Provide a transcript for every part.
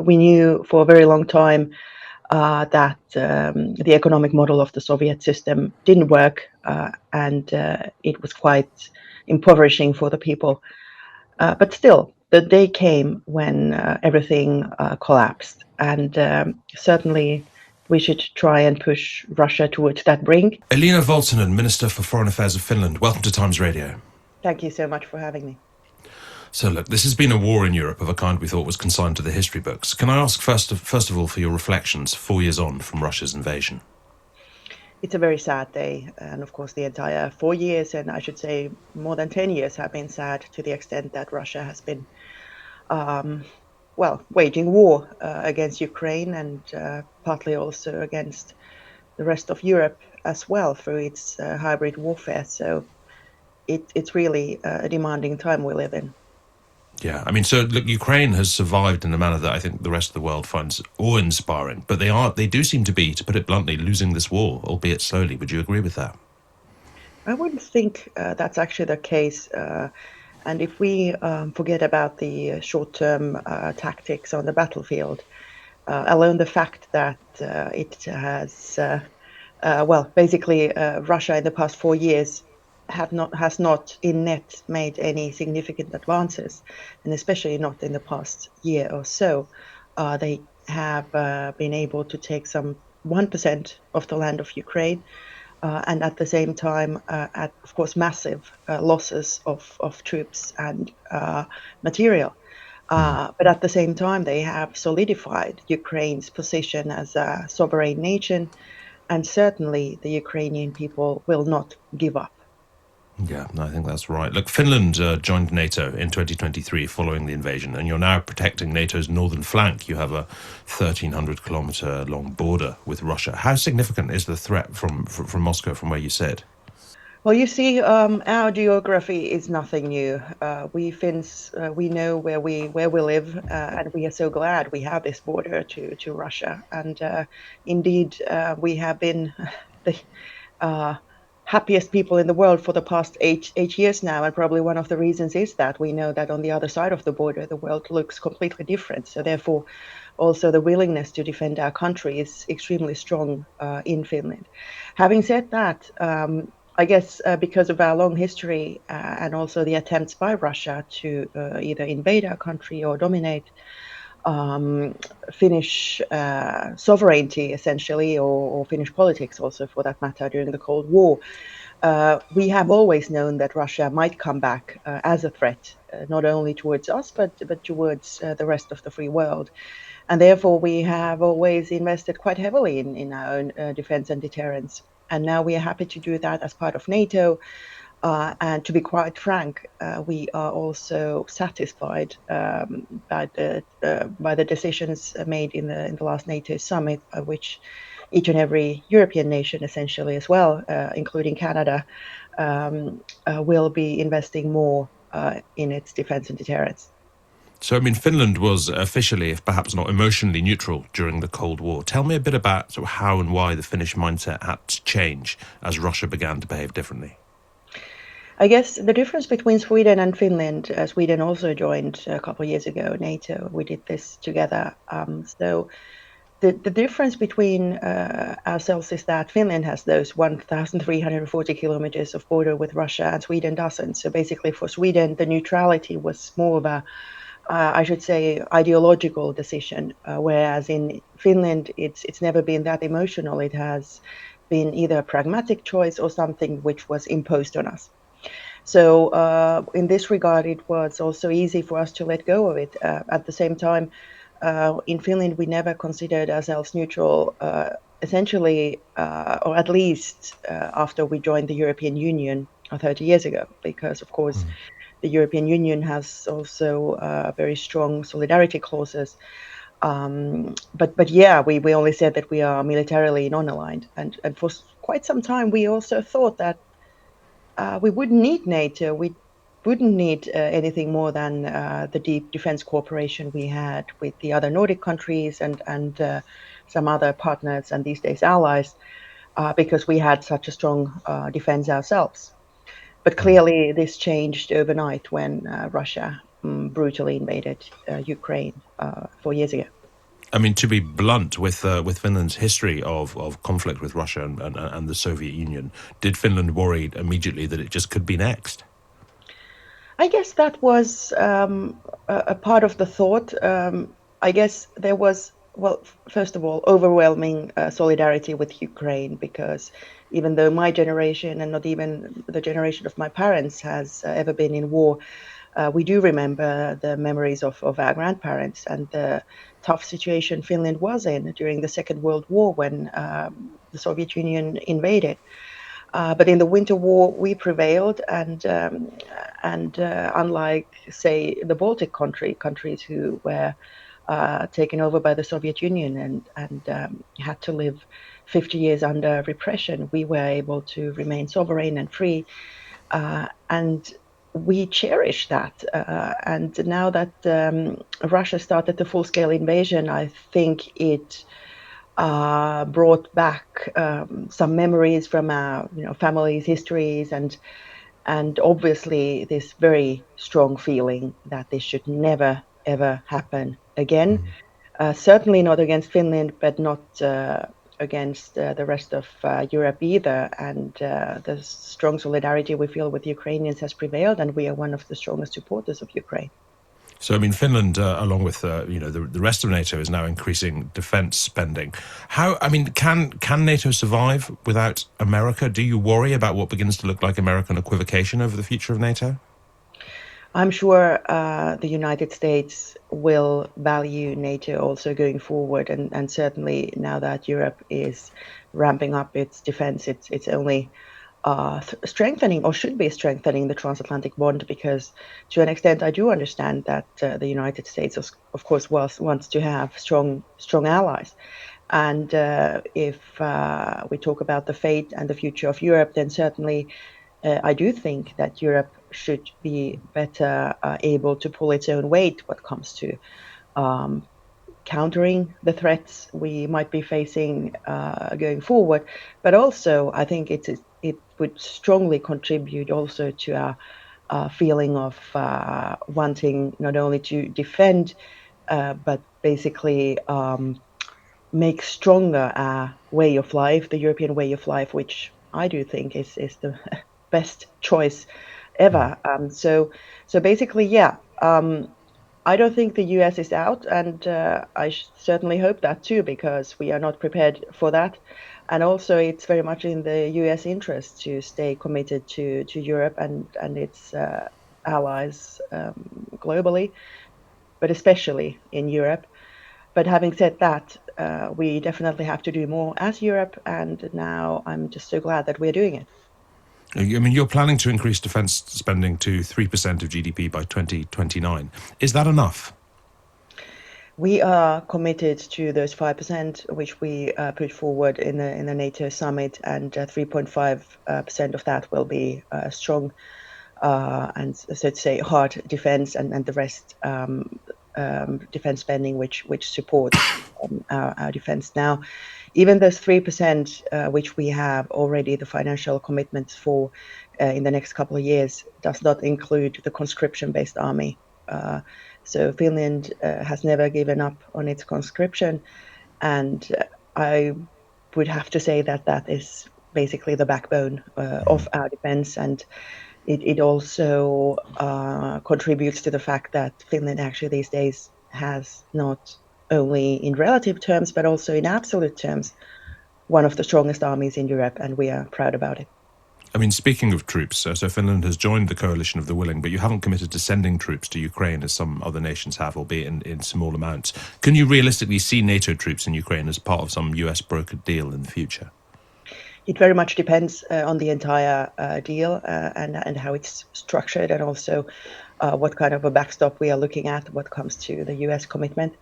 we knew for a very long time that the economic model of the Soviet system didn't work, and it was quite impoverishing for the people. But still, the day came when everything collapsed, and certainly we should try and push Russia towards that brink. Elina Valtonen, Minister for Foreign Affairs of Finland, welcome to Times Radio. Thank you so much for having me. So look, this has been a war in Europe of a kind we thought was consigned to the history books. Can I ask first of all for your reflections 4 years on from Russia's invasion? It's a very sad day, and of course the entire 4 years, and I should say more than 10 years, have been sad to the extent that Russia has been waging war against Ukraine, and partly also against the rest of Europe as well through its hybrid warfare. So it's really a demanding time we live in. Yeah, I mean, so look, Ukraine has survived in a manner that I think the rest of the world finds awe-inspiring, but they do seem to be, to put it bluntly, losing this war, albeit slowly. Would you agree with that? I wouldn't think that's actually the case. And if we forget about the short-term tactics on the battlefield, alone the fact that it has, basically Russia in the past 4 years has not in net made any significant advances, and especially not in the past year or so. They have been able to take some 1% of the land of Ukraine, and at the same time, at of course, massive losses of troops and material. But at the same time, they have solidified Ukraine's position as a sovereign nation, and certainly the Ukrainian people will not give up. Yeah, I think that's right. Look, Finland joined NATO in 2023 following the invasion, and you're now protecting NATO's northern flank. You have a 1,300-kilometre long border with Russia. How significant is the threat from Moscow, from where you sit? Well, you see, our geography is nothing new. We Finns, we know where we live, and we are so glad we have this border to Russia. And indeed, we have been the happiest people in the world for the past eight years now, and probably one of the reasons is that we know that on the other side of the border, the world looks completely different. So therefore, also the willingness to defend our country is extremely strong in Finland. Having said that, I guess because of our long history and also the attempts by Russia to either invade our country or dominate Finnish sovereignty, essentially, or Finnish politics also, for that matter, during the Cold War, we have always known that Russia might come back as a threat, not only towards us, but towards the rest of the free world. And therefore, we have always invested quite heavily in our own defense and deterrence. And now we are happy to do that as part of NATO. And to be quite frank, we are also satisfied by the decisions made in the last NATO summit, which each and every European nation, essentially as well, including Canada, will be investing more in its defense and deterrence. So, I mean, Finland was officially, if perhaps not emotionally neutral during the Cold War. Tell me a bit about sort of how and why the Finnish mindset had to change as Russia began to behave differently. I guess the difference between Sweden and Finland, Sweden also joined a couple of years ago NATO. We did this together. So the difference between ourselves is that Finland has those 1,340 kilometers of border with Russia, and Sweden doesn't. So basically for Sweden, the neutrality was more of a, I should say, ideological decision, whereas in Finland, it's never been that emotional. It has been either a pragmatic choice or something which was imposed on us. So in this regard, it was also easy for us to let go of it. At the same time, in Finland, we never considered ourselves neutral, essentially, or at least after we joined the European Union 30 years ago, because, of course, the European Union has also very strong solidarity clauses. But yeah, we only said that we are militarily non-aligned. And for quite some time, we also thought that we wouldn't need NATO. We wouldn't need anything more than the deep defense cooperation we had with the other Nordic countries and some other partners and these days allies, because we had such a strong defense ourselves. But clearly this changed overnight when Russia brutally invaded Ukraine 4 years ago. I mean, to be blunt, with Finland's history of conflict with Russia and the Soviet Union, did Finland worry immediately that it just could be next? I guess that was a part of the thought. I guess there was, well, first of all, overwhelming solidarity with Ukraine, because even though my generation and not even the generation of my parents has ever been in war, we do remember the memories of our grandparents and the tough situation Finland was in during the Second World War when the Soviet Union invaded. But in the Winter War, we prevailed, and unlike, say, the Baltic countries who were taken over by the Soviet Union and had to live 50 years under repression, we were able to remain sovereign and free, and we cherish that. And now that Russia started the full-scale invasion, I think it brought back some memories from our families' histories, and obviously this very strong feeling that this should never ever happen again. Certainly not against Finland, but not against the rest of Europe either. And the strong solidarity we feel with Ukrainians has prevailed, and we are one of the strongest supporters of Ukraine. So, I mean, Finland, along with the rest of NATO, is now increasing defence spending. How? I mean, can NATO survive without America? Do you worry about what begins to look like American equivocation over the future of NATO? I'm sure the United States will value NATO also going forward, and certainly now that Europe is ramping up its defense, it's only strengthening, or should be strengthening, the transatlantic bond, because to an extent I do understand that the United States, of course, wants to have strong allies. And if we talk about the fate and the future of Europe, then certainly I do think that Europe should be better able to pull its own weight when it comes to um, countering the threats we might be facing going forward. But also, I think it would strongly contribute also to a feeling of wanting not only to defend, but basically make stronger our way of life, the European way of life, which I do think is the best choice ever. So basically, yeah. I don't think the US is out, and I certainly hope that too, because we are not prepared for that. And also, it's very much in the US interest to stay committed to Europe and its allies globally, but especially in Europe. But having said that, we definitely have to do more as Europe, and now I'm just so glad that we're doing it. I mean, you're planning to increase defence spending to 3% of GDP by 2029. Is that enough? We are committed to those 5%, which we put forward in the NATO summit, and 3.5% of that will be strong and, so to say, hard defense, and the rest defense spending, which supports our defense. Now, even those 3%, which we have already the financial commitments for in the next couple of years, does not include the conscription-based army. So Finland has never given up on its conscription, and I would have to say that that is basically the backbone of our defense, and it also contributes to the fact that Finland actually these days has not only in relative terms but also in absolute terms one of the strongest armies in Europe, and we are proud about it. I mean, speaking of troops, so Finland has joined the coalition of the willing, but you haven't committed to sending troops to Ukraine as some other nations have, albeit in small amounts. Can you realistically see NATO troops in Ukraine as part of some US brokered deal in the future? It very much depends on the entire deal and how it's structured, and also what kind of a backstop we are looking at when it comes to the US commitment.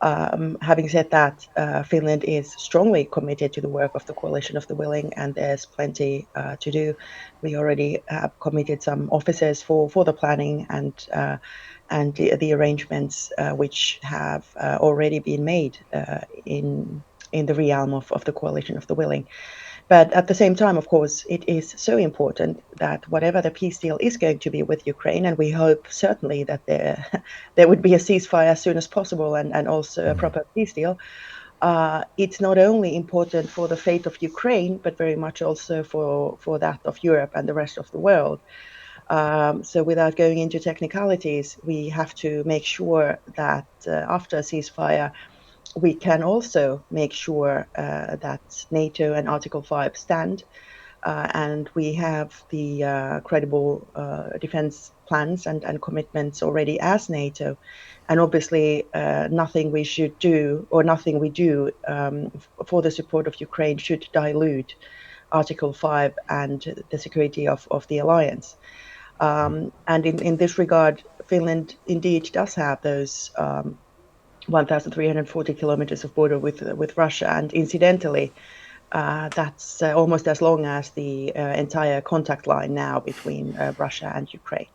Having said that, Finland is strongly committed to the work of the Coalition of the Willing, and there's plenty to do. We already have committed some officers for the planning and the arrangements which have already been made in the realm of the Coalition of the Willing. But at the same time, of course, it is so important that whatever the peace deal is going to be with Ukraine, and we hope certainly that there would be a ceasefire as soon as possible and also a proper peace deal. It's not only important for the fate of Ukraine, but very much also for that of Europe and the rest of the world. So without going into technicalities, we have to make sure that after a ceasefire, we can also make sure that NATO and Article 5 stand, and we have the credible defense plans and commitments already as NATO. And obviously, nothing we should do or nothing we do for the support of Ukraine should dilute Article 5 and the security of the alliance. And in this regard, Finland indeed does have those 1,340 kilometers of border with Russia, and incidentally, that's almost as long as the entire contact line now between Russia and Ukraine.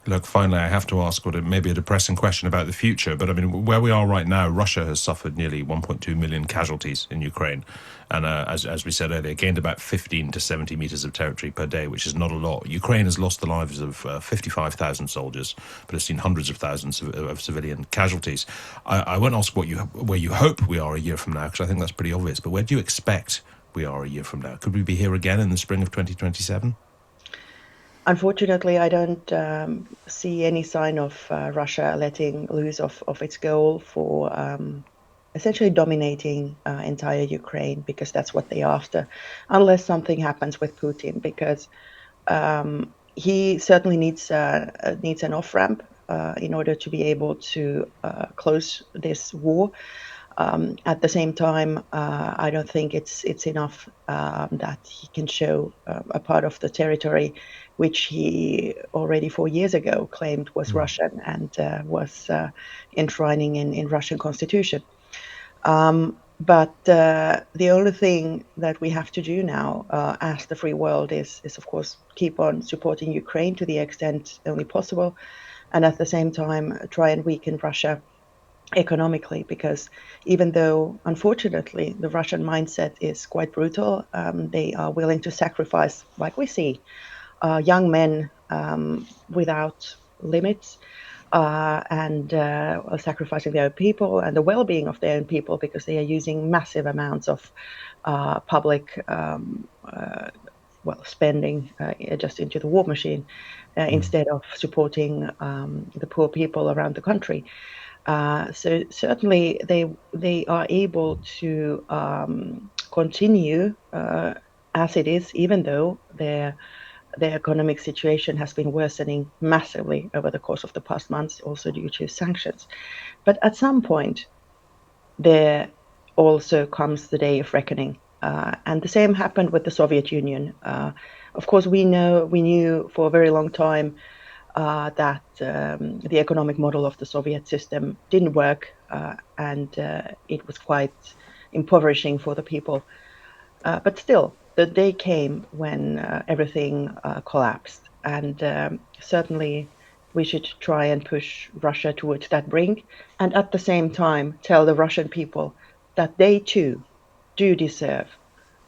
Look, finally, I have to ask what it may be a depressing question about the future, but I mean, where we are right now, Russia has suffered nearly 1.2 million casualties in Ukraine. And as we said earlier, gained about 15 to 70 meters of territory per day, which is not a lot. Ukraine has lost the lives of 55,000 soldiers, but has seen hundreds of thousands of civilian casualties. I won't ask where you hope we are a year from now, because I think that's pretty obvious, but where do you expect we are a year from now? Could we be here again in the spring of 2027? Unfortunately, I don't see any sign of Russia letting loose of its goal for essentially dominating entire Ukraine, because that's what they're after, unless something happens with Putin, because he certainly needs an off-ramp in order to be able to close this war. At the same time, I don't think it's enough that he can show a part of the territory which he already 4 years ago claimed was Russian and was enshrining in Russian constitution. But the only thing that we have to do now as the free world is of course keep on supporting Ukraine to the extent only possible, and at the same time try and weaken Russia economically, because even though unfortunately the Russian mindset is quite brutal, they are willing to sacrifice, like we see, young men without limits, and sacrificing their own people and the well-being of their own people, because they are using massive amounts of public spending just into the war machine instead of supporting the poor people around the country. So certainly they are able to continue as it is, even though their economic situation has been worsening massively over the course of the past months, also due to sanctions. But at some point, there also comes the day of reckoning, and the same happened with the Soviet Union. Of course, we knew for a very long time that the economic model of the Soviet system didn't work, and it was quite impoverishing for the people. But still, the day came when everything collapsed, and certainly we should try and push Russia towards that brink, and at the same time tell the Russian people that they too do deserve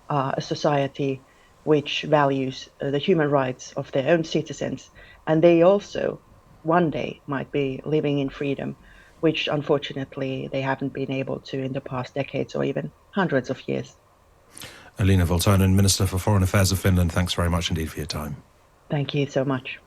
a society which values the human rights of their own citizens, and they also one day might be living in freedom, which unfortunately they haven't been able to in the past decades or even hundreds of years. Elina Valtonen, Minister for Foreign Affairs of Finland, thanks very much indeed for your time. Thank you so much.